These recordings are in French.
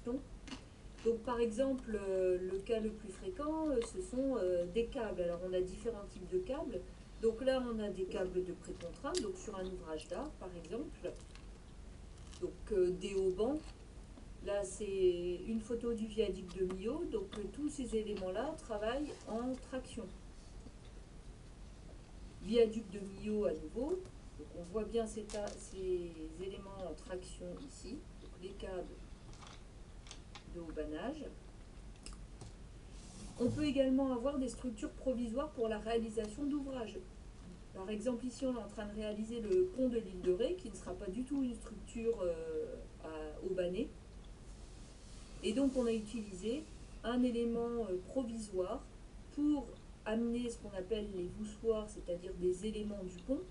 traction. Donc par exemple, le cas le plus fréquent, ce sont des câbles. Alors on a différents types de câbles. Donc là, on a des câbles de précontrainte, donc sur un ouvrage d'art par exemple. Donc des haubans. Là, c'est une photo du viaduc de Millau. Donc tous ces éléments-là travaillent en traction. Viaduc de Millau à nouveau. Donc on voit bien ces éléments en traction ici. Donc les câbles de haubanage. On peut également avoir des structures provisoires pour la réalisation d'ouvrages. Par exemple, ici, on est en train de réaliser le pont de l'île de Ré, qui ne sera pas du tout une structure à haubaner. Et donc, on a utilisé un élément provisoire pour amener ce qu'on appelle les voussoirs, c'est-à-dire des éléments du pont.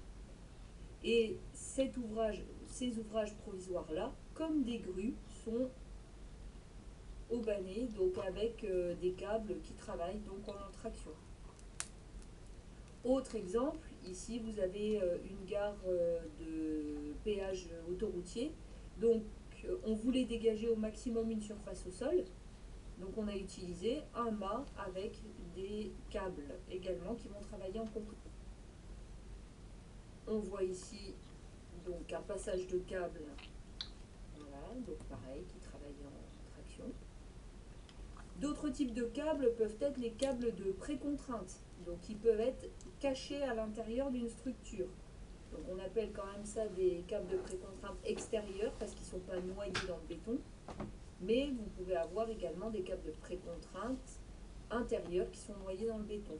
Et ces ouvrages provisoires-là, comme des grues, sont haubanés, donc avec des câbles qui travaillent donc en traction. Autre exemple, ici vous avez une gare de péage autoroutier. Donc on voulait dégager au maximum une surface au sol. Donc on a utilisé un mât avec des câbles également qui vont travailler en compression. On voit ici donc un passage de câble, voilà, donc pareil, qui travaille en traction. D'autres types de câbles peuvent être les câbles de précontrainte, donc ils peuvent être cachés à l'intérieur d'une structure. Donc on appelle quand même ça des câbles de précontrainte extérieurs parce qu'ils ne sont pas noyés dans le béton. Mais vous pouvez avoir également des câbles de précontrainte intérieurs qui sont noyés dans le béton.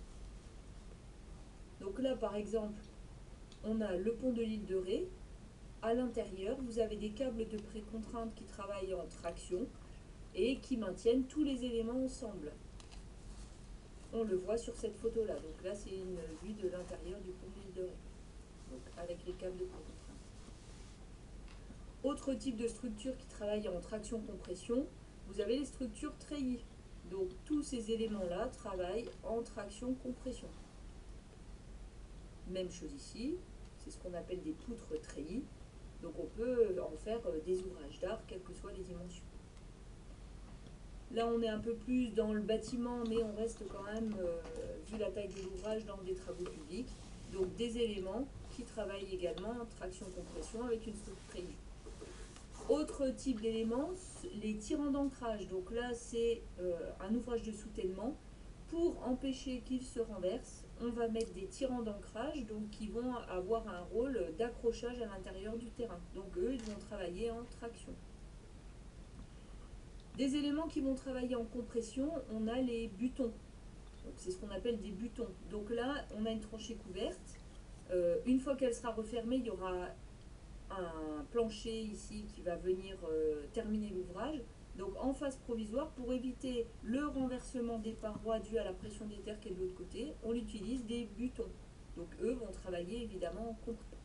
Donc là par exemple, on a le pont de l'île de Ré. À l'intérieur, vous avez des câbles de précontrainte qui travaillent en traction et qui maintiennent tous les éléments ensemble. On le voit sur cette photo-là. Donc là, c'est une vue de l'intérieur du pont de l'île de Ré, donc avec les câbles de précontrainte. Autre type de structure qui travaille en traction-compression, vous avez les structures treillis. Donc tous ces éléments-là travaillent en traction-compression. Même chose ici, c'est ce qu'on appelle des poutres treillis. Donc on peut en faire des ouvrages d'art, quelles que soient les dimensions. Là, on est un peu plus dans le bâtiment, mais on reste quand même, vu la taille de l'ouvrage, dans des travaux publics. Donc des éléments qui travaillent également en traction-compression avec une structure treillis. Autre type d'éléments, les tirants d'ancrage. Donc là, c'est un ouvrage de soutènement. Pour empêcher qu'il se renverse, on va mettre des tirants d'ancrage, donc qui vont avoir un rôle d'accrochage à l'intérieur du terrain. Donc eux, ils vont travailler en traction. Des éléments qui vont travailler en compression, on a les butons. C'est ce qu'on appelle des butons. Donc là, on a une tranchée couverte. Une fois qu'elle sera refermée, il y aura un plancher ici qui va venir terminer l'ouvrage. Donc en phase provisoire, pour éviter le renversement des parois dû à la pression des terres qui est de l'autre côté, on utilise des butons. Donc eux vont travailler évidemment en compression.